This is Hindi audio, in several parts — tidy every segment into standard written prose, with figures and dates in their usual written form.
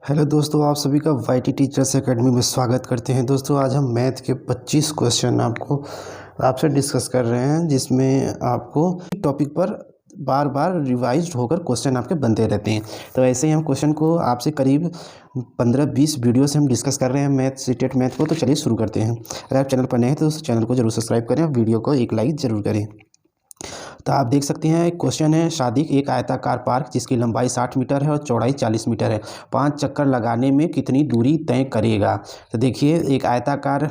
हेलो दोस्तों, आप सभी का वाईटी टीचर्स एकेडमी में स्वागत करते हैं। दोस्तों, आज हम मैथ के 25 क्वेश्चन आपसे डिस्कस कर रहे हैं, जिसमें आपको टॉपिक पर बार बार रिवाइज्ड होकर क्वेश्चन आपके बनते रहते हैं। तो ऐसे ही हम क्वेश्चन को आपसे करीब 15-20 वीडियो से हम डिस्कस कर रहे हैं मैथ स्टेट मैथ को। तो चलिए शुरू करते हैं। अगर आप चैनल पर नए हैं तो चैनल को जरूर सब्सक्राइब करें और वीडियो को एक लाइक ज़रूर करें। तो आप देख सकते हैं, एक क्वेश्चन है, शादी एक आयताकार पार्क जिसकी लंबाई 60 मीटर है और चौड़ाई 40 मीटर है, 5 चक्कर लगाने में कितनी दूरी तय करेगा। तो देखिए, एक आयताकार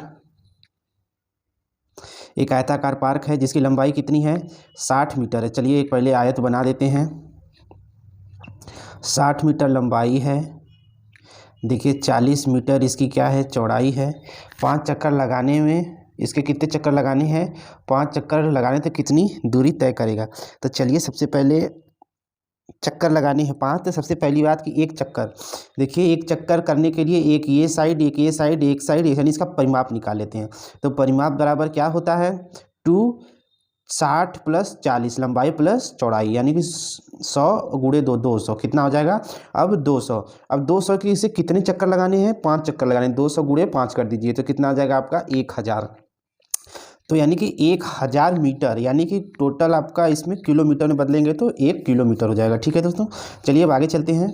पार्क है जिसकी लंबाई कितनी है, 60 मीटर है। चलिए एक पहले आयत बना देते हैं। 60 मीटर लंबाई है। देखिए 40 मीटर इसकी क्या है, चौड़ाई है। 5 चक्कर लगाने में इसके कितने चक्कर लगाने हैं, 5 चक्कर लगाने तो कितनी दूरी तय करेगा। तो चलिए सबसे पहले चक्कर लगाने हैं 5। तो सबसे पहली बात कि एक चक्कर, देखिए एक चक्कर करने के लिए एक ये साइड एक ये साइड एक साइड, यानी इसका परिमाप निकाल लेते हैं। तो परिमाप बराबर क्या होता है, 60 + 40 लंबाई प्लस चौड़ाई, यानी कि 100 × 2 200 कितना हो जाएगा। अब 200 की इसे कितने चक्कर लगाने हैं, 5 चक्कर लगाने हैं। 200 × 5 कर दीजिए तो कितना आ जाएगा आपका 1000। तो यानी कि 1000 मीटर, यानी कि टोटल आपका इसमें किलोमीटर में बदलेंगे तो 1 किलोमीटर हो जाएगा। ठीक है दोस्तों, चलिए अब आगे चलते हैं।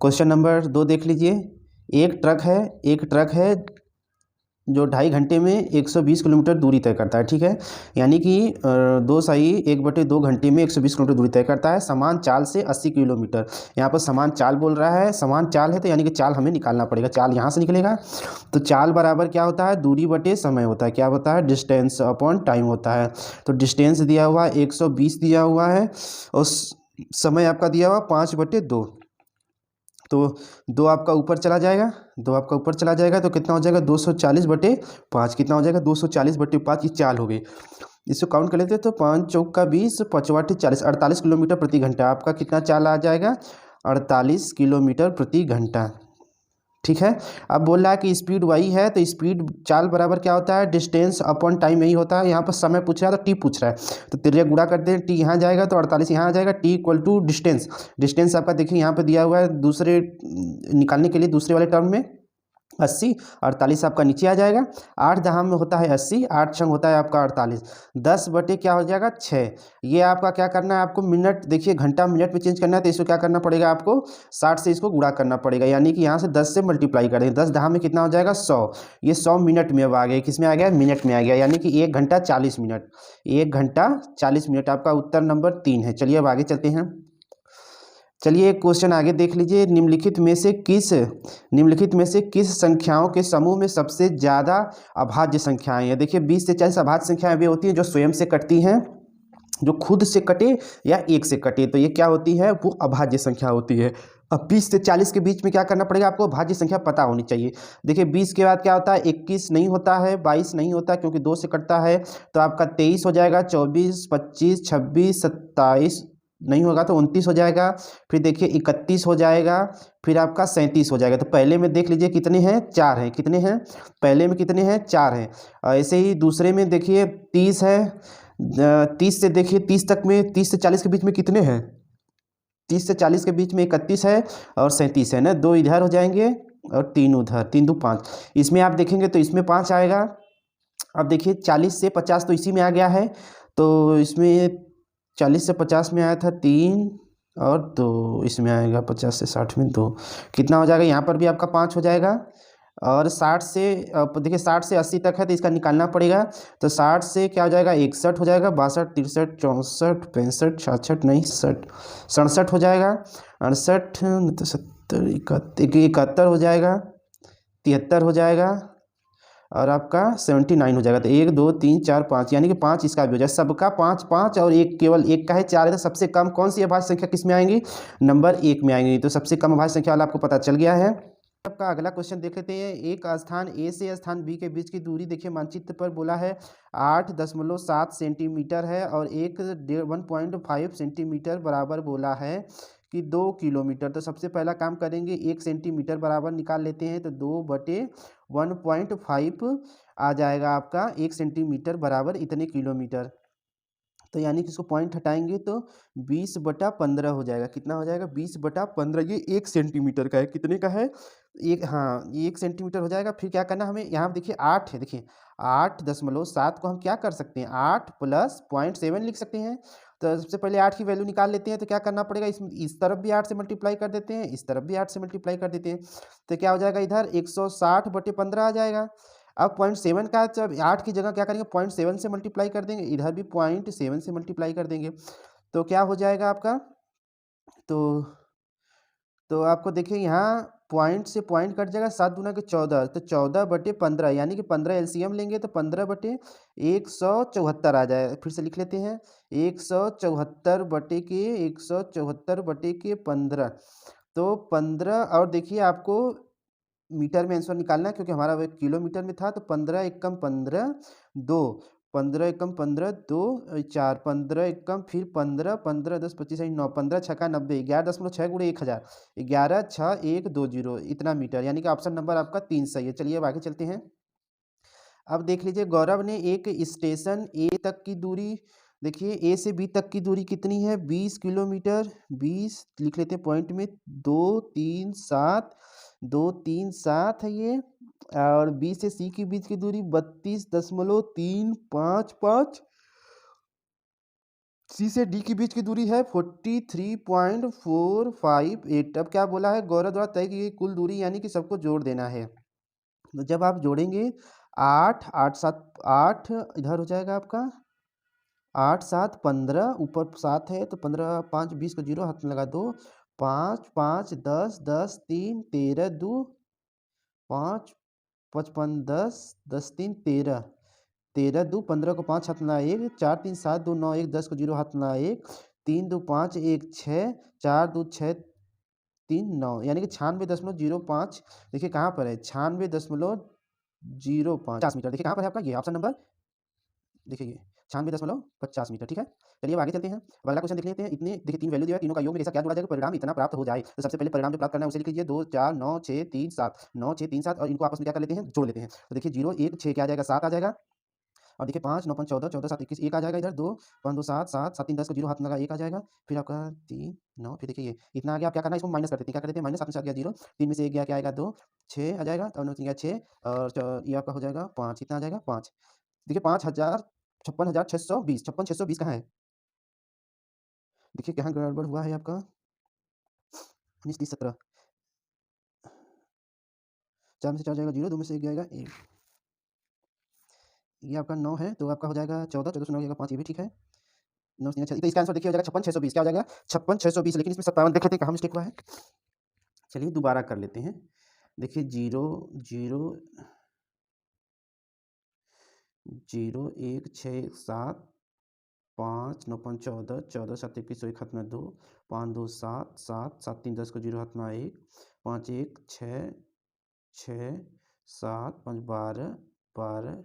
क्वेश्चन नंबर 2 देख लीजिए। एक ट्रक है जो 2.5 घंटे में 120 किलोमीटर दूरी तय करता है। ठीक है, यानी कि 2 घंटे में 120 किलोमीटर दूरी तय करता है समान चाल से 80 किलोमीटर। यहाँ पर समान चाल बोल रहा है, समान चाल है तो यानी कि चाल हमें निकालना पड़ेगा। चाल यहाँ से निकलेगा तो चाल बराबर क्या होता है, दूरी बटे समय होता है। क्या होता है, डिस्टेंस अपॉन टाइम होता है। तो डिस्टेंस दिया हुआ है 120 दिया हुआ है और समय आपका दिया हुआ 5/2। तो 2 आपका ऊपर चला जाएगा तो कितना हो जाएगा, 240/5। कितना हो जाएगा, 240/5 की चाल हो गई। इसको काउंट कर लेते हैं तो 5 चौक का 20, 5 40, 48 किलोमीटर प्रति घंटा आपका कितना चाल आ जाएगा, 48 किलोमीटर प्रति घंटा। ठीक है, अब बोल रहा है कि स्पीड वही है, तो स्पीड चाल बराबर क्या होता है, डिस्टेंस अपॉन टाइम यही होता है। यहाँ पर समय पूछ रहा है तो टी पूछ रहा है, तो तिर्यक गुणा करते हैं। टी यहाँ जाएगा तो 48 यहाँ आ जाएगा। टी = डिस्टेंस आपका देखिए यहाँ पे दिया हुआ है, दूसरे निकालने के लिए दूसरे वाले टर्म में 80, 48 आपका नीचे आ जाएगा। 8 दहाम में होता है 80, 8 छंग होता है आपका 48, 10 बटे क्या हो जाएगा 6। ये आपका क्या करना है, आपको मिनट, देखिए घंटा मिनट में चेंज करना है तो इसको क्या करना पड़ेगा, आपको 60 से इसको गुणा करना पड़ेगा, यानी कि यहाँ से 10 से मल्टीप्लाई कर देंगे। 10 दहाम में कितना हो जाएगा 100। ये 100 मिनट में अब आ गया, किस में आ गया, मिनट में आ गया, यानी कि 1 घंटा 40 मिनट। 1 घंटा 40 मिनट आपका उत्तर नंबर 3 है। चलिए अब आगे चलते हैं। चलिए एक क्वेश्चन आगे देख लीजिए। निम्नलिखित में से किस संख्याओं के समूह में सबसे ज़्यादा अभाज्य संख्याएं हैं। देखिए 20 से 40 अभाज्य संख्याएं वे होती हैं जो स्वयं से कटती हैं, जो खुद से कटे या एक से कटे, तो ये क्या होती है, वो अभाज्य संख्या होती है। अब 20 से 40 के बीच में क्या करना पड़ेगा, आपको भाज्य संख्या पता होनी चाहिए। देखिए 20 के बाद क्या होता है, 21 नहीं होता है, 22 नहीं होता क्योंकि 2 से कटता है, तो आपका 23 हो जाएगा, 24, 25, 26, 27 नहीं होगा तो 29 हो जाएगा। फिर देखिए 31 हो जाएगा, फिर आपका 37 हो जाएगा। तो पहले में देख लीजिए कितने हैं, 4 हैं। कितने हैं, पहले में कितने हैं, 4 हैं। ऐसे ही दूसरे में देखिए 30 है। 30 से देखिए 30 तक में, 30 से 40 के बीच में कितने हैं, 30 से 40 के बीच में 31 है और 37 है ना, 2 इधर हो जाएंगे और 3 उधर, 3 2 5। इसमें आप देखेंगे तो इसमें 5 आएगा। अब देखिए 40 से 50 तो इसी में आ गया है, तो इसमें 40 से 50 में आया था 3 और 2, इसमें आएगा 50 से 60 में 2, कितना हो जाएगा, यहाँ पर भी आपका 5 हो जाएगा। और 60 से देखिए 60 से 80 तक है तो इसका निकालना पड़ेगा। तो 60 से क्या हो जाएगा, 61 हो जाएगा, 62, 63, 64, 65, 66 नहीं 67 हो जाएगा, 68, 70, 71 हो जाएगा, 73 हो जाएगा और आपका 79 हो जाएगा। तो 1 2 3 4 5, यानी कि 5 इसका भी हो जाएगा। सबका 5 5 और एक केवल एक का है 4 है, तो सबसे कम कौन सी अभाज्य संख्या किस में आएंगी, नंबर 1 में आएंगी। तो सबसे कम अभाज्य संख्या वाला आपको पता चल गया है। आपका अगला क्वेश्चन देख लेते हैं। एक स्थान ए से स्थान बी के बीच की दूरी देखिए मानचित्र पर बोला है 8.7 सेंटीमीटर है और एक 1.5 सेंटीमीटर बराबर बोला है कि 2 किलोमीटर। तो सबसे पहला काम करेंगे, 1 सेंटीमीटर बराबर निकाल लेते हैं, तो 2/1.5 आ जाएगा आपका 1 सेंटीमीटर बराबर इतने किलोमीटर। तो यानी कि इसको पॉइंट हटाएंगे तो 20/15 हो जाएगा। कितना हो जाएगा? 20/15। ये 1 सेंटीमीटर का है। कितने का है? एक, हाँ, ये 1 सेंटीमीटर हो जाएगा। फिर क्या करना हमें, यहाँ देखिए 8 है, देखिए 8.7 को हम क्या कर सकते हैं, 8 प्लस 0.7 लिख सकते हैं। तो सबसे पहले 8 की वैल्यू निकाल लेते हैं। तो क्या करना पड़ेगा, इस तरफ भी 8 से मल्टीप्लाई कर देते हैं, इस तरफ भी 8 से मल्टीप्लाई कर देते हैं। तो क्या हो जाएगा, इधर 160/15 आ जाएगा। अब 0.7 का, जब 8 की जगह क्या करेंगे, 0.7 से मल्टीप्लाई कर देंगे, इधर भी 0.7 से मल्टीप्लाई कर देंगे। तो क्या हो जाएगा आपका, तो आपको देखिए यहाँ पॉइंट से पॉइंट कट जाएगा, 7 दूना के 14, तो 14/15 यानी कि 15 एलसीएम लेंगे तो 15/174 आ जाए। फिर से लिख लेते हैं, 174/15। तो 15, और देखिए आपको मीटर में आंसर निकालना है, क्योंकि हमारा वो किलोमीटर में था। तो 15 एकम 15, 2, 15 एकम 15, 2, 4, 15 एकम फिर 15, 15 10 25 9, 15 छक्का 90, 11.6 गुणे 1000, 116120, इतना मीटर, यानी कि ऑप्शन नंबर आपका 3 सही है। चलिए अब आगे चलते हैं। अब देख लीजिए, गौरव ने एक स्टेशन ए तक की दूरी, देखिए ए से बी तक की दूरी कितनी है, 20 किलोमीटर। 20 लिख लेते हैं पॉइंट में, 237 है ये। और बी से सी के बीच की दूरी 32.355। सी से डी के बीच की दूरी है 43.458। अब क्या बोला है, गौरव द्वारा तय की गई कुल दूरी, यानी कि सबको जोड़ देना है। तो जब आप जोड़ेंगे 8 8 7 8 इधर हो जाएगा आपका 8 7 15, ऊपर 7 है तो 15 5 20 को 0 हाथ में लगा दो, 5 5 10 10 3 13 2 5 55 10 10 3 13, 13 2 15 को 5 हाथ मिला 1, 4 3 7 2 9 1 10 को 0 हाथ मिला 1, 3 2 5 1 6, 4 2 6 3 9, यानी कि 96.05। देखिए कहाँ पर है, 96.05 मीटर। देखिए कहाँ पर है आपका, ये ऑप्शन नंबर, देखिए ये 96.50 मीटर। ठीक है, चलिए अब आगे चलते हैं। अब अगला क्वेश्चन देख लेते हैं। इतने देखिए 3 वैल्यू दिया है, तीनों का योग में ऐसा क्या जोड़ा जाएगा परिणाम इतना प्राप्त हो जाए। तो सबसे पहले परिणाम जो प्राप्त करना है उसे लिख लीजिए, 2 4 9 6 3 7, 9 6 3 7, और इनको आपस में क्या कर लेते हैं, जोड़ लेते हैं। तो देखिए 0 1 6 क्या आ जाएगा, 7 आ जाएगा। और देखिए 5 9 5 14, 14 7 21 1 आ जाएगा इधर, 2 5 2 7 7 7 3 10 को 0 हाथ में लगा 1 आ जाएगा। फिर आपका 3 9, फिर देखिए ये इतना आ गया। आप क्या करना है, इसको माइनस कर देते हैं। क्या कर देते हैं, माइनस 7 में से आ गया 0, 3 में से 1 गया, क्या आएगा 2, 6 आ जाएगा, और 9 गया 6, और ये आपका हो जाएगा 5, कितना आ जाएगा 5। देखिए 5000 56,620, 56,620 कहाँ है, देखिए कहाँ गड़बड़ हुआ है आपका, 19 30 17, 4 में से 4 जाएगा 0, 2 में से 1 जाएगा 1, ये आपका 9 है, तो आपका हो जाएगा 14, 14 से 9 जाएगा 5, ये भी ठीक है। 9 3 6, तो इसका आंसर देखिए हो जाएगा 56,620। क्या हो जाएगा, 56,620, लेकिन इसमें 57 देख लेते हैं कहाँ मिस्टेक हुआ है। चलिए दोबारा कर लेते हैं। देखिए 0 0 0 1 6 7 5 9 5 14, 14 7 21 1 हाथ में 2, 5 2 7 7 7 3 10 को 0 हाथ में 1, 5 1 6 6 7 5 12 12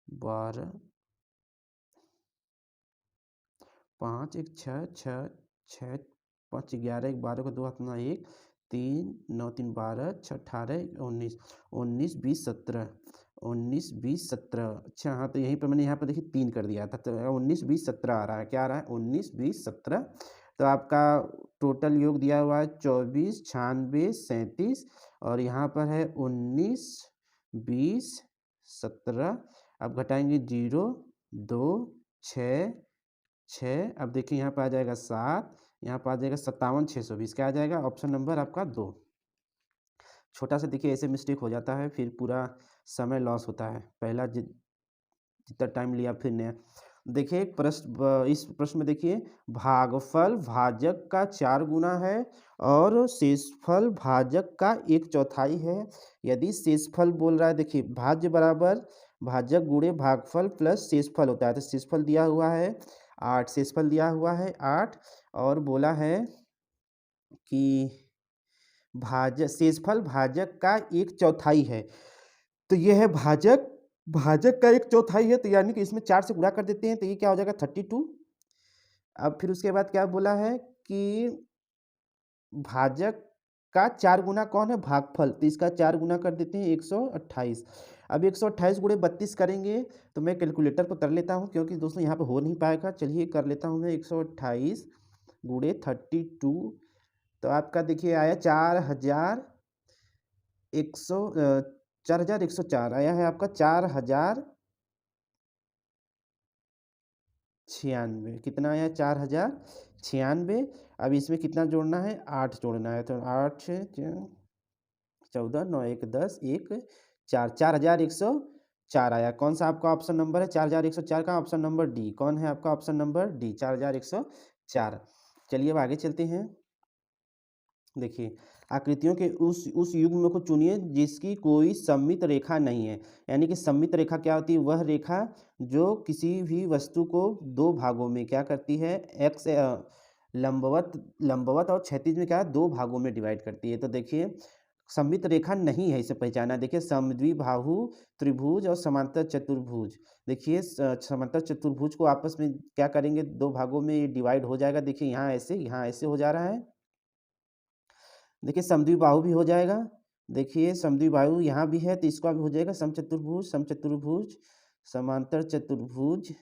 12, 5 1 6 6 6 5 11 1 12 को 2 हाथ में 1, 3 9 3 12 6 18 19 19 20 17 19 20 17। अच्छा हाँ, तो यहीं पर मैंने यहाँ पर देखिए 3 कर दिया था, तो 19 20 17 आ रहा है। क्या आ रहा है, 19 20 17। तो आपका टोटल योग दिया हुआ है 24 96 37, और यहाँ पर है 19 20 17। अब घटाएंगे 0 2 6 6, अब देखिए यहाँ पर आ जाएगा 7, यहाँ पर आ जाएगा 57,620। क्या आ जाएगा, ऑप्शन नंबर आपका 2। छोटा सा देखिए ऐसे मिस्टेक हो जाता है, फिर पूरा समय लॉस होता है। पहला जितना टाइम लिया फिर नया। देखिए एक प्रश्न, इस प्रश्न में देखिए भागफल भाजक का 4 गुना है और शेषफल भाजक का 1/4 है। यदि शेषफल बोल रहा है, देखिए भाज्य बराबर भाजक गुणे भागफल प्लस शेषफल होता है। तो शेषफल दिया हुआ है 8, शेषफल दिया हुआ है 8, और बोला है कि शेषफल भाजक का 1/4 है। तो ये है भाजक, भाजक का 1/4 है, तो यानी कि इसमें 4 से गुणा कर देते हैं, तो ये क्या हो जाएगा 32। अब फिर उसके बाद क्या बोला है कि भाजक का 4 गुना कौन है, भागफल, तो इसका 4 गुना कर देते हैं 128। अब 128 गुणे 32 करेंगे तो मैं कैलकुलेटर पर कर लेता हूँ, क्योंकि दोस्तों यहाँ पे हो नहीं पाएगा। चलिए कर लेता हूँ मैं 128 गुणे 32, तो आपका देखिए आया 4104 आया है आपका 4096। कितना आया? 4096। अब इसमें कितना जोड़ना है? 8 जोड़ना है, तो 8 14 9 1 10 1 4 4104 आया। कौन सा आपका ऑप्शन नंबर है? 4104 का ऑप्शन नंबर डी। कौन है आपका ऑप्शन नंबर डी? 4104। चलिए अब आगे चलते हैं। देखिए आकृतियों के उस युग्म को चुनिए जिसकी कोई सममित रेखा नहीं है। यानी कि सममित रेखा क्या होती है? वह रेखा जो किसी भी वस्तु को दो भागों में क्या करती है? एक्स लंबवत लंबवत और क्षैतिज में क्या, दो भागों में डिवाइड करती है। तो देखिए सममित रेखा नहीं है, इसे पहचाना। देखिए समद्विबाहु त्रिभुज और समांतर चतुर्भुज। देखिए समांतर चतुर्भुज को आपस में क्या करेंगे? दो भागों में डिवाइड हो जाएगा। देखिए यहाँ ऐसे हो जा रहा है। देखिए समद्विबाहु भी हो जाएगा। देखिए समद्विबाहु यहाँ भी है तो इसका भी हो जाएगा। समचतुर्भुज समचतुर्भुज समांतर चतुर्भुज।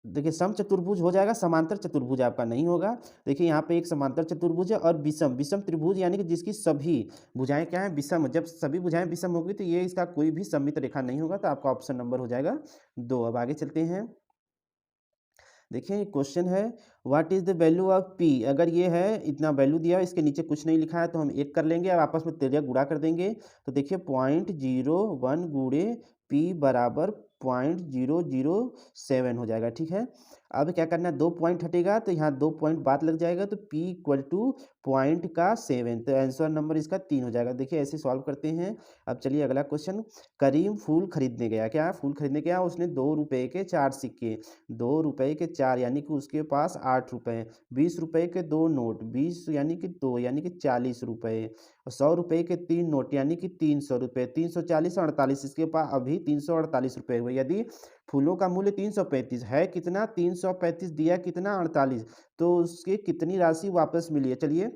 देखिए समचतुर्भुज हो जाएगा, समांतर चतुर्भुज आपका नहीं होगा। देखिए यहाँ पे एक समांतर चतुर्भुज है और विषम विषम त्रिभुज, यानी कि जिसकी सभी भुजाएं क्या है? विषम। जब सभी भुजाएं विषम होगी तो ये इसका कोई भी सममित रेखा नहीं होगा। तो आपका ऑप्शन नंबर हो जाएगा 2। अब आगे चलते हैं। देखिए क्वेश्चन है what is the value of P. अगर ये है इतना वैल्यू दिया है, इसके नीचे कुछ नहीं लिखा है, तो हम एक कर लेंगे और आपस में तिर्यक गुणा कर देंगे। तो देखिए 0.01 गुणे पी बराबर 0.007 हो जाएगा। ठीक है, अब क्या करना है? 2 पॉइंट हटेगा तो यहाँ 2 पॉइंट बाद लग जाएगा, तो P इक्वल टू पॉइंट का 7, तो आंसर नंबर इसका 3 हो जाएगा। देखिए ऐसे सॉल्व करते हैं। अब चलिए अगला क्वेश्चन। करीम फूल खरीदने गया। क्या फूल खरीदने गया? उसने 2 रुपये के 4 सिक्के, 2 रुपये के 4 यानी कि उसके पास 8 रुपये, 20 रुपये के 2 नोट, 20 यानी कि 2 यानी कि 40 रुपये, 100 रुपये के 3 नोट यानी कि 300 रुपये, 340 48, इसके पास अभी 348 रुपये हुए। यदि फूलों का मूल्य 335 है, कितना? 335 दिया कितना? 48, तो उसकी कितनी राशि वापस मिली है? चलिए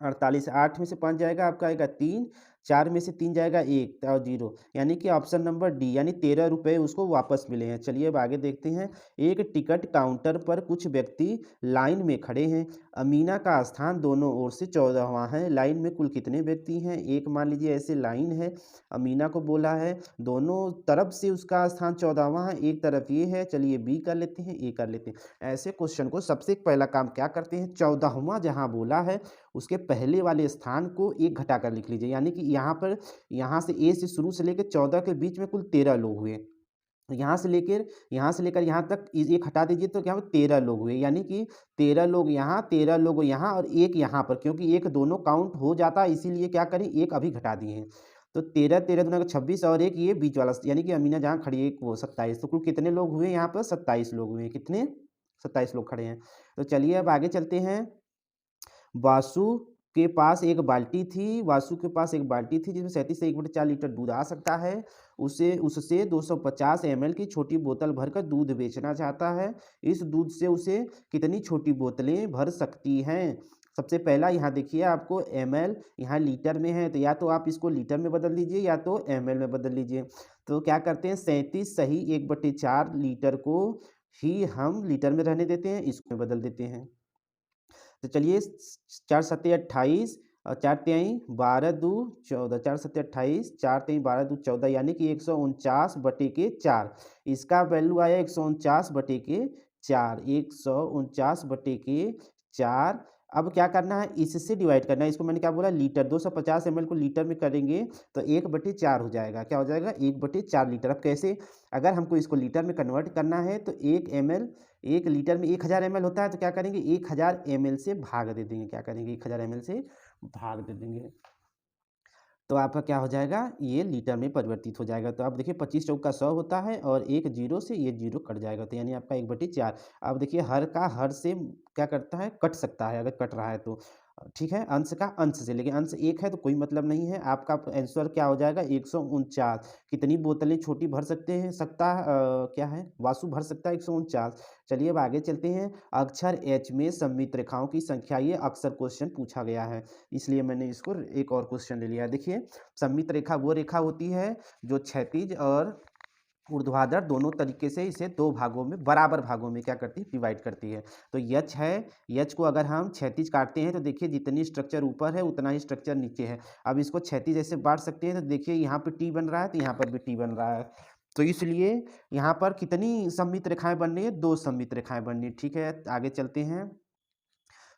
48, 8 में से 5 जाएगा आपका आएगा 3, 4 में से 3 जाएगा 1 और 0, यानी कि ऑप्शन नंबर डी, यानी 13 रुपये उसको वापस मिले हैं। चलिए अब आगे देखते हैं। एक टिकट काउंटर पर कुछ व्यक्ति लाइन में खड़े हैं। अमीना का स्थान दोनों ओर से 14वां है। लाइन में कुल कितने व्यक्ति हैं? एक मान लीजिए ऐसे लाइन है, अमीना को बोला है दोनों तरफ से उसका स्थान 14वां है, एक तरफ ये है। चलिए बी कर लेते हैं, ए कर लेते हैं। ऐसे क्वेश्चन को सबसे पहला काम क्या करते हैं? 14वां जहाँ बोला है उसके पहले वाले स्थान को एक घटा कर लिख लीजिए। यानी कि यहाँ पर यहाँ से ए से शुरू से लेकर 14 के बीच में कुल 13 लोग हुए। यहाँ से लेकर यहाँ तक एक हटा दीजिए तो क्या हो? 13 लोग हुए। यानी कि 13 लोग यहाँ, 13 लोग यहाँ और एक यहाँ पर, क्योंकि एक दोनों काउंट हो जाता है, इसीलिए क्या करें? एक अभी घटा दिए हैं। तो 13 13 दूना का 26 और एक ये बीच वाला, यानी कि अमीना जहाँ खड़ी है वो 27। तो कुल कितने लोग हुए यहाँ पर? 27 लोग हुए। कितने? 27 लोग खड़े हैं। तो चलिए अब आगे चलते हैं। वासु के पास एक बाल्टी थी। वासु के पास एक बाल्टी थी जिसमें 37 से 1/4 लीटर दूध आ सकता है। उससे 250 ml की छोटी बोतल भरकर दूध बेचना चाहता है। इस दूध से उसे कितनी छोटी बोतलें भर सकती हैं? सबसे पहला यहाँ देखिए आपको ml, यहाँ लीटर में है, तो या तो आप इसको लीटर में बदल लीजिए या तो ml में बदल लीजिए। तो क्या करते हैं? 37 सही 1/4 लीटर को ही हम लीटर में रहने देते हैं, इसमें बदल देते हैं। तो चलिए 4 सत्ते 28 और 4 तिहाई 12 दू 14, 4 सत्ते 28, 4 तिहाई 12 दू 14, यानी कि 149/4। इसका वैल्यू आया 149/4, 149/4। अब क्या करना है? इससे डिवाइड करना है। इसको मैंने क्या बोला? लीटर। 250 ml को लीटर में करेंगे तो 1/4 हो जाएगा। क्या हो जाएगा? 1/4 लीटर। अब कैसे? अगर हमको इसको लीटर में कन्वर्ट करना है तो 1 लीटर में 1000 ml होता है, तो क्या करेंगे? 1000 ml से भाग दे देंगे। क्या करेंगे? 1000 ml से भाग दे देंगे, तो आपका क्या हो जाएगा? ये लीटर में परिवर्तित हो जाएगा। तो आप देखिए 25 चौका 100 होता है और एक जीरो से ये जीरो कट जाएगा, तो यानी आपका 1/4। अब देखिए हर का हर से क्या करता है? कट सकता है, अगर कट रहा है तो। ठीक है, अंश का अंश से, लेकिन अंश एक है तो कोई मतलब नहीं है। आपका आंसर क्या हो जाएगा 149। कितनी बोतलें छोटी भर सकते हैं सकता क्या है वासु भर सकता है 149। चलिए अब आगे चलते हैं। अक्षर एच में सममित रेखाओं की संख्या, ये अक्सर क्वेश्चन पूछा गया है, इसलिए मैंने इसको एक और क्वेश्चन ले लिया। देखिए सममित रेखा वो रेखा होती है जो क्षैतिज और ऊर्ध्वाधर दोनों तरीके से इसे दो भागों में, बराबर भागों में क्या करती है, डिवाइड करती है। तो यच है, यच को अगर हम क्षैतिज काटते हैं तो देखिए जितनी स्ट्रक्चर ऊपर है उतना ही स्ट्रक्चर नीचे है। अब इसको क्षैतिज ऐसे बांट सकते हैं तो देखिए यहाँ पे टी बन रहा है तो यहाँ पर भी टी बन रहा है। तो इसलिए यहाँ पर कितनी सममित रेखाएं बन रही है, दो सममित रेखाएं बन रही है। ठीक है, आगे चलते हैं।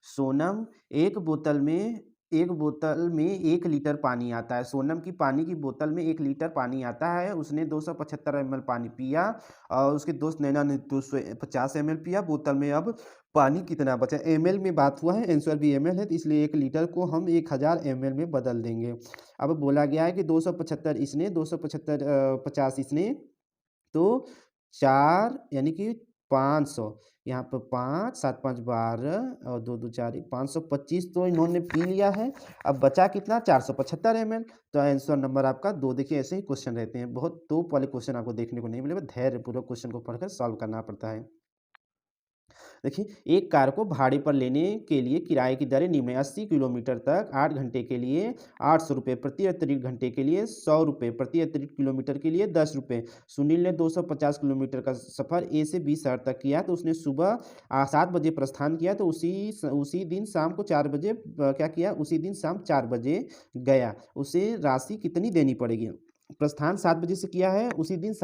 सोनम एक बोतल में 1 लीटर पानी आता है। सोनम की पानी की बोतल में 1 लीटर पानी आता है। उसने 275 ml पानी पिया और उसके दोस्त नैना ने 250 ml पिया। बोतल में अब पानी कितना बचा? ml में बात हुआ है, आंसर भी ml है, तो इसलिए 1 लीटर को हम 1000 ml में बदल देंगे। अब बोला गया है कि 275 इसने, 275 50 इसने, तो 4 यानी कि 500, यहाँ पर 5 7 5 12 और 2 2 4 525 तो इन्होंने पी लिया है। अब बचा कितना? 475 ml। तो आंसर नंबर आपका 2। देखिए ऐसे ही क्वेश्चन रहते हैं, बहुत टॉप वाले क्वेश्चन आपको देखने को नहीं मिलेगा, धैर्यपूर्वक क्वेश्चन को पढ़कर सॉल्व करना पड़ता है। देखिए एक कार को भाड़े पर लेने के लिए किराए की दरें निम्न है। 80 किलोमीटर तक 8 घंटे के लिए 800 रुपये, प्रति अतिरिक्त घंटे के लिए 100 रुपये, प्रति अतिरिक्त किलोमीटर के लिए 10 रुपये। सुनील ने 250 किलोमीटर का सफ़र ए से बी शहर तक किया, तो उसने सुबह 7 बजे प्रस्थान किया, तो उसी दिन शाम को 4 बजे क्या किया, उसी दिन शाम 4 बजे गया। उसे राशि कितनी देनी पड़ेगी? प्रस्थान 7 बजे से किया है, उसी दिन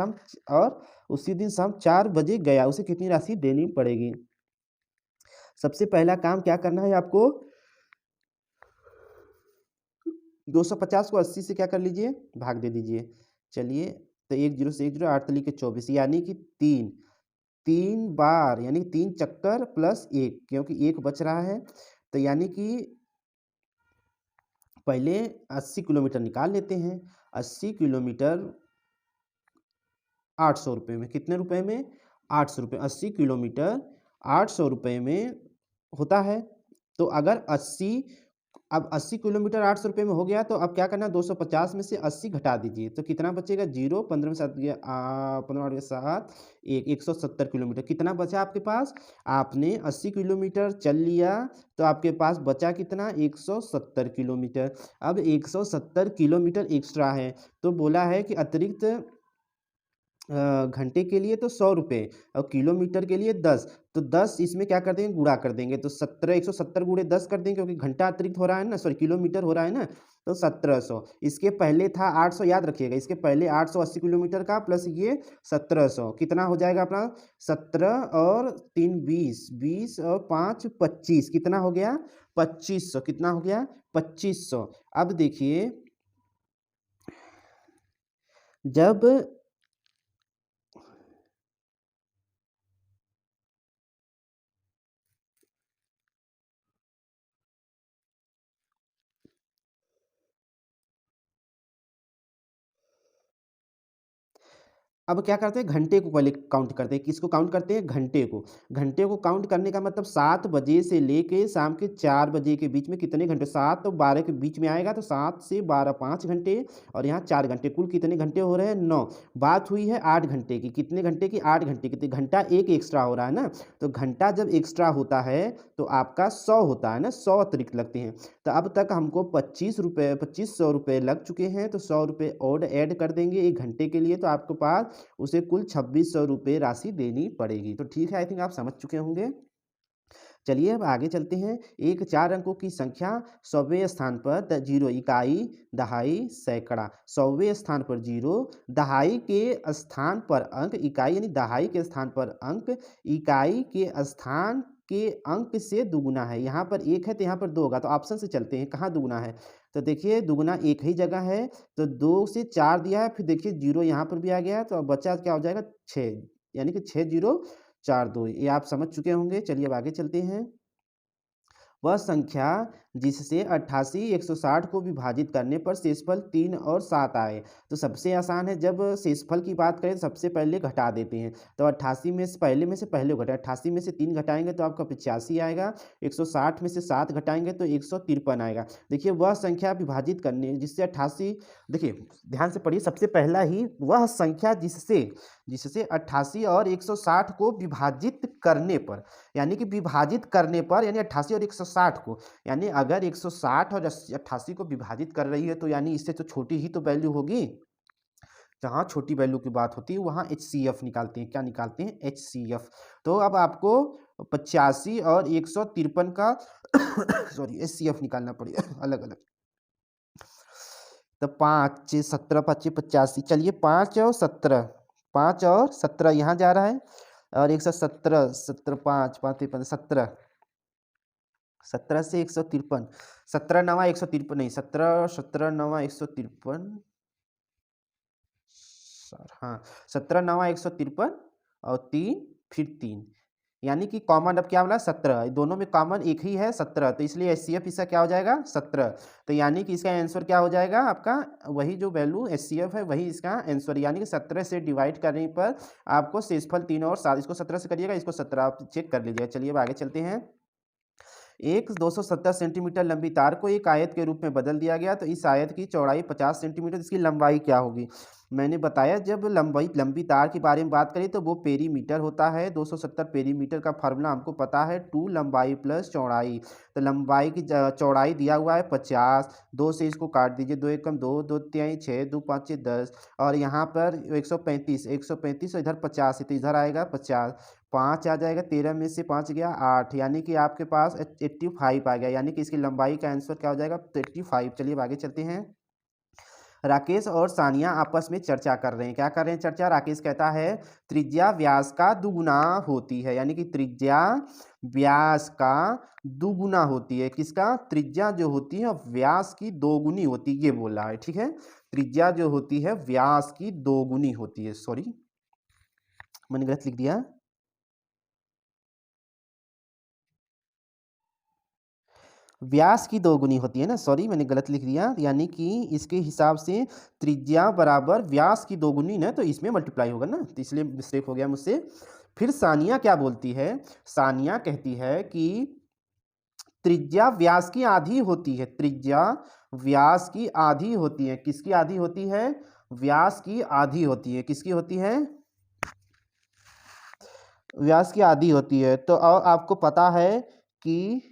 शाम 4 बजे गया, उसे कितनी राशि देनी पड़ेगी? सबसे पहला काम क्या करना है आपको, 250 को 80 से क्या कर लीजिए, भाग दे दीजिए। चलिए तो 1 0 से 1 0, 8 के 24, यानी कि 3 बार, यानी 3 चक्कर प्लस 1, क्योंकि 1 बच रहा है। तो यानी कि पहले 80 किलोमीटर निकाल लेते हैं। 80 किलोमीटर 800 रुपये में, कितने रुपए में? 800 रुपये। 80 किलोमीटर 800 रुपये में होता है। तो अगर 80 किलोमीटर 800 रुपये में हो गया, तो अब क्या करना है, 250 में से 80 घटा दीजिए, तो कितना बचेगा? 0, 15 में 7 गया, 15 में 7 1, 170 किलोमीटर। कितना बचा आपके पास? आपने 80 किलोमीटर चल लिया, तो आपके पास बचा कितना? 170 किलोमीटर। अब 170 किलोमीटर एक्स्ट्रा है, तो बोला है कि अतिरिक्त घंटे के लिए तो 100 रुपये और किलोमीटर के लिए 10, तो 10 इसमें क्या कर देंगे, गुणा कर देंगे, तो 170 गुणे 10 कर देंगे, क्योंकि घंटा अतिरिक्त हो रहा है ना, सॉरी किलोमीटर हो रहा है ना, तो 1700। इसके पहले था 800, याद रखिएगा, इसके पहले 880 किलोमीटर का प्लस ये 1700, कितना हो जाएगा अपना? 17 और 3 20, 20 और 5 25, कितना हो गया? 2500। कितना हो गया? 2500। अब देखिए जब अब क्या करते हैं, घंटे को पहले काउंट करते हैं। किसको काउंट करते हैं? घंटे को। घंटे को काउंट करने का मतलब 7 बजे से लेके शाम के 4 बजे के बीच में कितने घंटे, 7 और 12 के बीच में आएगा, तो 7 से 12 5 घंटे और यहाँ 4 घंटे, कुल कितने घंटे हो रहे हैं? 9। बात हुई है 8 घंटे की, कितने घंटे की? 8 घंटे की, तो घंटा एक एक्स्ट्रा हो रहा है ना, तो घंटा जब एक्स्ट्रा होता है तो आपका 100 होता है ना, 100 अतिरिक्त लगते हैं। तो अब तक हमको 2500 रुपये लग चुके हैं, तो 100 रुपये और ऐड कर देंगे 1 घंटे के लिए, तो आपके पास उसे कुल 2600 रुपये राशि देनी पड़ेगी। तो ठीक है, आई थिंक आप समझ चुके होंगे। चलिए अब आगे चलते हैं। एक 4 अंकों की संख्या 100वें स्थान पर 0, इकाई, दहाई, सैकड़ा। 100वें स्थान पर 0, दहाई के स्थान पर अंक, इकाई यानी दहाई के स्थान पर अंक, इकाई के स्थान के अंक से दुगुना है। यहाँ पर 1 है तो यहाँ पर 2 होगा, तो ऑप्शन से चलते हैं, कहाँ दुगुना है? तो देखिए दुगुना एक ही जगह है, तो 2 से 4 दिया है, फिर देखिए 0 यहाँ पर भी आ गया है, तो अब बचा क्या हो जाएगा? 6, यानी कि 6 0 4 2, ये आप समझ चुके होंगे। चलिए अब आगे चलते हैं। वह संख्या जिससे 88 160 को विभाजित करने पर शेषफल 3 और 7 आए। तो सबसे आसान है, जब शेषफल की बात करें सबसे पहले घटा देते हैं। तो 88 में से पहले घटा, 88 में से 3 घटाएंगे तो आपका 85 आएगा, 160 में से 7 घटाएंगे तो 153 आएगा। देखिए वह संख्या विभाजित करने जिससे 88, देखिए ध्यान से पढ़िए, सबसे पहला ही वह संख्या जिससे 88 और 160 को विभाजित करने पर, यानी कि विभाजित करने पर यानी 88 और 160 को, यानी अगर 160 और 88 को विभाजित कर रही है तो यानी इससे तो छोटी ही तो वैल्यू होगी। जहाँ छोटी वैल्यू की बात होती है वहाँ HCF निकालते हैं। क्या निकालते हैं? HCF। तो अब आपको 85 और 153 का सॉरी HCF निकालना पड़ेगा अलग अलग। तो 5 17 5 85, चलिए 5 और 17, 5 और 17 यहाँ जा रहा है, और 117 17 5 5 17 17 से 153, 17 9 153 नहीं, 17 17 9 153, हाँ 17 9 153 और 3 फिर 3, यानी कि कॉमन अब क्या बोला? 17, दोनों में कॉमन एक ही है 17, तो इसलिए HCF इसका क्या हो जाएगा? 17। तो यानी कि इसका आंसर क्या हो जाएगा आपका? वही जो वैल्यू HCF है वही इसका आंसर, यानी कि 17 से डिवाइड करने पर आपको शेषफल 3 और 7, इसको 17 से करिएगा, इसको 17 आप चेक कर लीजिएगा। चलिए अब आगे चलते हैं। एक 270 सेंटीमीटर लंबी तार को एक आयत के रूप में बदल दिया गया, तो इस आयत की चौड़ाई 50 सेंटीमीटर, इसकी लंबाई क्या होगी? मैंने बताया जब लंबी तार के बारे में बात करें तो वो पेरीमीटर होता है। 270 पेरीमीटर का फार्मूला हमको पता है, 2 लंबाई प्लस चौड़ाई। तो लंबाई की चौड़ाई दिया हुआ है 50, 2 से इसको काट दीजिए, 2 एकम 2, 2 तिहाई 6, 2 5 10, और यहाँ पर 135, 135 और इधर 50 है तो इधर आएगा 50, 5 आ जाएगा, 13 में से 5 गया 8, यानी कि आपके पास 85 आ गया, यानी कि इसकी लंबाई का आंसर क्या हो जाएगा? 85। चलिए आगे चलते हैं। राकेश और सानिया आपस में चर्चा कर रहे हैं। क्या कर रहे हैं चर्चा? राकेश कहता है त्रिज्या व्यास का दुगुना होती है, यानी कि त्रिज्या व्यास का दुगुना होती है। किसका? त्रिज्या जो होती है व्यास की दोगुनी होती है, ये बोल रहा है। ठीक है, त्रिज्या जो होती है व्यास की दोगुनी होती है। सॉरी मैंने गलत लिख दिया, व्यास की दोगुनी होती है ना, सॉरी मैंने गलत लिख दिया, यानी कि इसके हिसाब से त्रिज्या बराबर व्यास की दोगुनी ना, तो इसमें मल्टीप्लाई होगा ना, तो इसलिए मिस्टेक हो गया मुझसे। फिर सानिया क्या बोलती है? सानिया कहती है कि त्रिज्या व्यास की आधी होती है, त्रिज्या व्यास की आधी होती है। किसकी आधी होती है? व्यास की आधी होती है। किसकी होती है? व्यास की आधी होती है। तो आपको पता है कि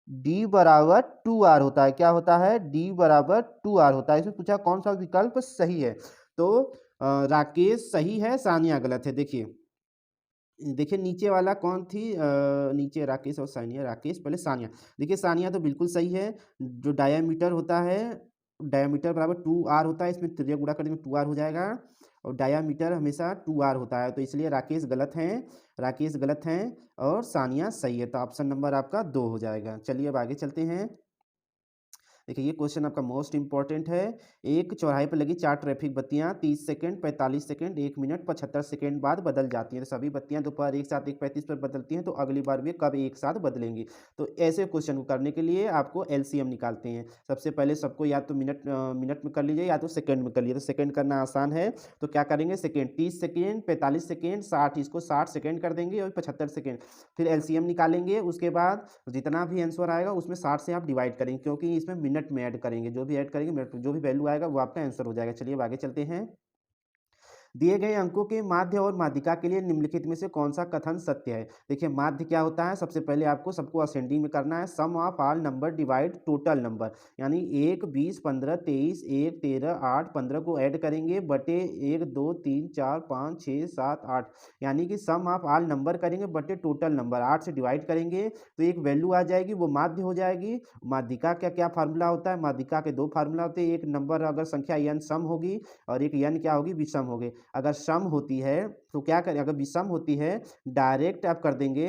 D बराबर 2R होता है। क्या होता है? D बराबर 2R होता है। इसमें पूछा कौन सा विकल्प सही है, तो राकेश सही है, सानिया गलत है। देखिए नीचे वाला कौन थी? नीचे राकेश और सानिया, राकेश पहले सानिया। देखिए सानिया तो बिल्कुल सही है। जो डायामीटर होता है, डायामीटर बराबर 2R होता है, इसमें त्रिज्या गुणा करने में 2R हो जाएगा, और डायामीटर हमेशा 2R होता है, तो इसलिए राकेश गलत हैं, राकेश गलत हैं और सानिया सही है। तो ऑप्शन नंबर आपका 2 हो जाएगा। चलिए अब आगे चलते हैं। देखिए ये क्वेश्चन आपका मोस्ट इंपॉर्टेंट है। एक चौराहे पर लगी 4 ट्रैफिक बत्तियां 30 सेकंड, 45 सेकंड, 1 मिनट 75 सेकंड बाद बदल जाती हैं। तो सभी बत्तियां दोपहर एक साथ 1:35 पर बदलती हैं, तो अगली बार वे कब एक साथ बदलेंगी? तो ऐसे क्वेश्चन को करने के लिए आपको LCM निकालते हैं। सबसे पहले सबको या तो मिनट में कर लीजिए या तो सेकेंड में कर लीजिए। तो सेकेंड करना आसान है, तो क्या करेंगे? सेकेंड 30 सेकेंड, 45 सेकेंड, 60, इसको 60 सेकेंड कर देंगे और 75 सेकेंड। फिर LCM निकालेंगे, उसके बाद जितना भी आंसर आएगा उसमें 60 से आप डिवाइड करेंगे, क्योंकि इसमें मिनट में ऐड करेंगे, जो भी ऐड करेंगे मिनट, जो भी वैल्यू आएगा वो आपका आंसर हो जाएगा। चलिए अब आगे चलते हैं। दिए गए अंकों के माध्य और माध्यिका के लिए निम्नलिखित में से कौन सा कथन सत्य है? देखिए माध्य क्या होता है? सबसे पहले आपको सबको असेंडिंग में करना है। Sum of all number divide total number, यानी 1 20 15 23 1 13 8 15 को ऐड करेंगे बटे 1 2 3 4 5 6 7 8, यानी कि सम ऑफ ऑल नंबर करेंगे बटे टोटल नंबर, 8 से डिवाइड करेंगे तो एक वैल्यू आ जाएगी, वो माध्य हो जाएगी। माध्यिका का क्या फार्मूला होता है? माध्यिका के 2 फार्मूला होते हैं। एक नंबर अगर संख्या n सम होगी और एक n क्या होगी? विषम होगी। अगर सम होती है तो क्या करें? अगर विषम होती है डायरेक्ट आप कर देंगे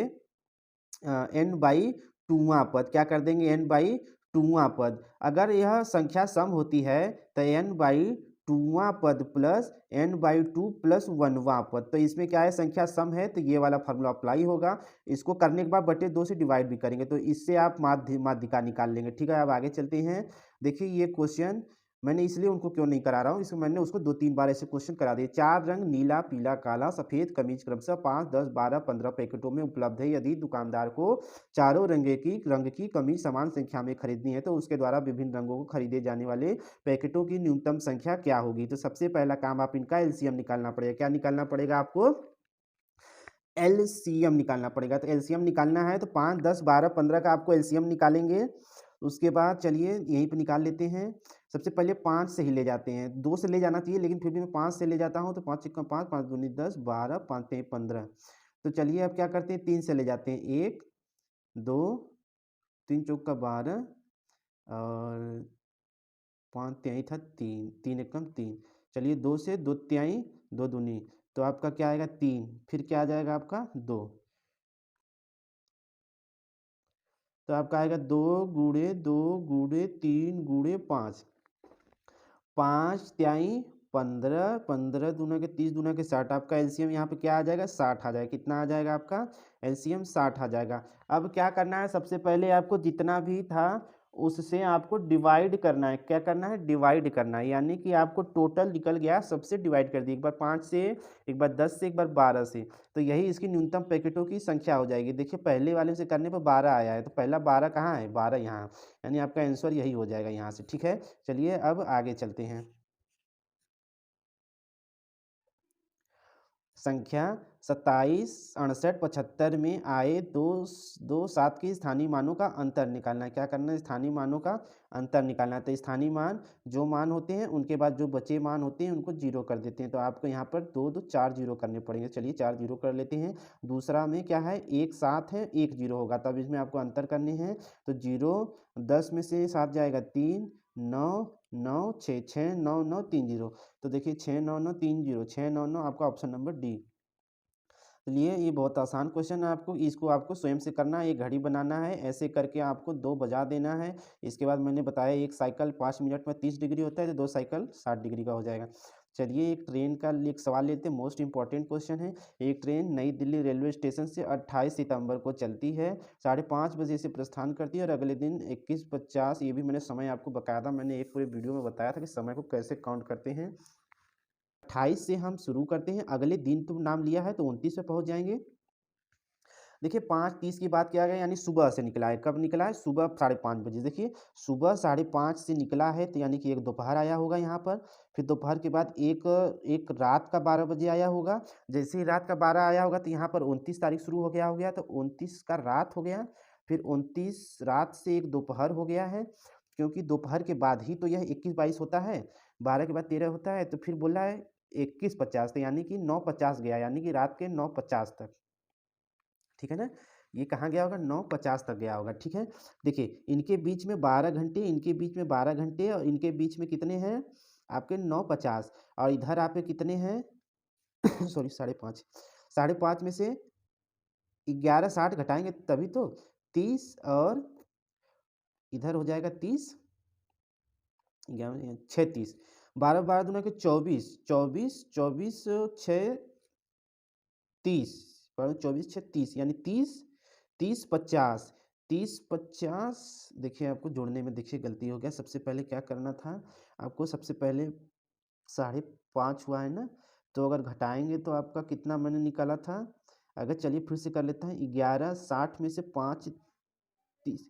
n बाई टूवा पद। क्या कर देंगे? n बाई टूवा पद। अगर यह संख्या सम होती है तो n बाई 2वां पद प्लस n/2 प्लस 1वां पद। तो इसमें क्या है, संख्या सम है तो ये वाला फार्मूला अप्लाई होगा। इसको करने के बाद बटे 2 से डिवाइड भी करेंगे तो इससे आप माध्यिका निकाल लेंगे। ठीक है, अब आगे चलते हैं। देखिए ये क्वेश्चन मैंने इसलिए उनको क्यों नहीं करा रहा हूँ, इसमें मैंने उसको 2-3 बार ऐसे क्वेश्चन करा दिए। 4 रंग नीला, पीला, काला, सफेद कमीज क्रमशः 5, 10, 12, 15 पैकेटों में उपलब्ध है। यदि दुकानदार को चारों रंग की कमीज समान संख्या में खरीदनी है तो उसके द्वारा विभिन्न रंगों को खरीदे जाने वाले पैकेटों की न्यूनतम संख्या क्या होगी। तो सबसे पहला काम आप इनका एलसीएम निकालना पड़ेगा। क्या निकालना पड़ेगा आपको? एलसीएम निकालना पड़ेगा। तो एलसीएम निकालना है तो 5, 10, 12, 15 का आपको एलसीएम निकालेंगे। उसके बाद चलिए यहीं पे निकाल लेते हैं। सबसे पहले 5 से ही ले जाते हैं, 2 से ले जाना चाहिए लेकिन फिर भी मैं 5 से ले जाता हूँ। तो 5 × 5, 5 दूनी 10, 12, 5 × 15। तो चलिए अब क्या करते हैं, 3 से ले जाते हैं। 1, 2, 3 चौका 12 और 5 तिहाई था 3, 3 एकम 3। चलिए 2 से 2 तिहाई 2 दूनी, तो आपका क्या आएगा 3, फिर क्या आ जाएगा आपका 2। तो आपका आएगा 2 × 2 × 3 × 5, 5 तिहाई 15, 15 दूना के 30 दूना के 60। आपका एलसीएम यहाँ पे क्या आ जाएगा, 60 आ जाएगा। कितना आ जाएगा आपका एलसीएम, 60 आ जाएगा। अब क्या करना है, सबसे पहले आपको जितना भी था उससे आपको डिवाइड करना है। क्या करना है, डिवाइड करना है, यानी कि आपको टोटल निकल गया, सबसे डिवाइड कर दी। एक बार 5 से, एक बार 10 से, एक बार 12 से। तो यही इसकी न्यूनतम पैकेटों की संख्या हो जाएगी। देखिए पहले वाले से करने पर 12 आया है, तो पहला 12 कहाँ है, 12 यहाँ, यानी आपका आंसर यही हो जाएगा यहाँ से। ठीक है, चलिए अब आगे चलते हैं। संख्या 27, 68, 75 में आए दो 7 के स्थानीय मानों का अंतर निकालना है। क्या करना है, स्थानीय मानों का अंतर निकालना है। तो स्थानीय मान जो मान होते हैं उनके बाद जो बचे मान होते हैं उनको 0 कर देते हैं। तो आपको यहाँ पर 2, 2, 4 0 करने पड़ेंगे। चलिए 4 0 कर लेते हैं। दूसरा में क्या है, 1 7 है, 1 0 होगा, तब इसमें आपको अंतर करने हैं। तो 0, 10 में से 7 जाएगा 3, 9, 9, 6, 6, 9, 9, 3 0। तो देखिए 6, 9, 9, 3 0, 6, 9, 9 आपका ऑप्शन नंबर डी। चलिए ये बहुत आसान क्वेश्चन है, आपको इसको आपको स्वयं से करना है। एक घड़ी बनाना है, ऐसे करके आपको 2 बजा देना है। इसके बाद मैंने बताया एक साइकिल 5 मिनट में 30 डिग्री होता है, तो 2 साइकिल 60 डिग्री का हो जाएगा। चलिए एक ट्रेन का एक सवाल लेते हैं, मोस्ट इंपॉर्टेंट क्वेश्चन है। एक ट्रेन नई दिल्ली रेलवे स्टेशन से 28 सितंबर को चलती है, 5:30 बजे से प्रस्थान करती है और अगले दिन 21:50, ये भी मैंने समय आपको बकायदा मैंने एक पूरे वीडियो में बताया था कि समय को कैसे काउंट करते हैं। 28 से हम शुरू करते हैं, अगले दिन तो नाम लिया है तो 29 पे पहुंच जाएंगे। देखिए 5:30 की बात किया गया, यानी सुबह से निकला है। कब निकला है, सुबह 5:30 बजे। देखिए सुबह 5:30 से निकला है तो यानी कि एक दोपहर आया होगा यहाँ पर, फिर दोपहर के बाद एक रात का 12 बजे आया होगा। जैसे ही रात का 12 आया होगा तो यहाँ पर 29 तारीख शुरू हो गया, तो 29 का रात हो गया, फिर 29 रात से एक दोपहर हो गया है, क्योंकि दोपहर के बाद ही तो यह 21-22 होता है, 12 के बाद 13 होता है। तो फिर बोला है 21:50, तो यानी कि 9:50 गया, यानी कि रात के 9:50 तक। ठीक है ना, ये कहाँ गया होगा, 9:50 तक गया होगा। ठीक है, देखिए इनके बीच में 12 घंटे, इनके बीच में 12 घंटे और इनके बीच में कितने हैं आपके 9:50, और इधर आपके कितने हैं सॉरी 5:30, 5:30 में से 11:60 घटाएंगे तभी तो 30, और इधर हो जाएगा 30, 36, 12 12 दूना के 24, 24, 24 6 30, 24 6 30, यानी 30, 30 50, 30 50। देखिए आपको जोड़ने में देखिए गलती हो गया। सबसे पहले क्या करना था आपको, सबसे पहले 5:30 हुआ है ना, तो अगर घटाएंगे तो आपका कितना मैंने निकाला था, अगर चलिए फिर से कर लेते हैं। 11:60 में से 5 30,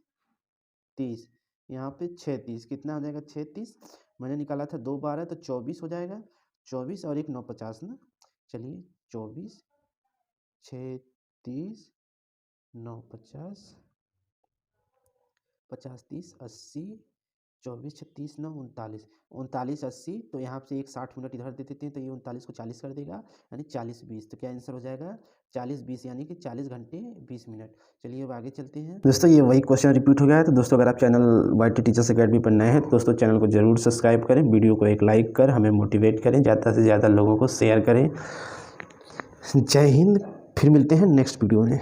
30 यहाँ पे 36, कितना हो जाएगा 36, मैंने निकाला था 2 12, तो 24 हो जाएगा। 24 और एक 9:50 ना, चलिए 24 36 9:50, 50 30 80, 24 36 9 39, 39 80, तो यहाँ से एक 60 मिनट इधर दे देते हैं, तो ये 39 को 40 कर देगा, यानी 40 20। तो क्या आंसर हो जाएगा 40 20, यानी कि 40 घंटे 20 मिनट। चलिए अब आगे चलते हैं। दोस्तों ये वही क्वेश्चन रिपीट हो गया है। तो दोस्तों अगर आप चैनल YT टीचर्स अकेडमी पर नए हैं तो दोस्तों चैनल को जरूर सब्सक्राइब करें, वीडियो को एक लाइक कर हमें मोटिवेट करें, ज़्यादा से ज़्यादा लोगों को शेयर करें। जय हिंद, फिर मिलते हैं नेक्स्ट वीडियो में।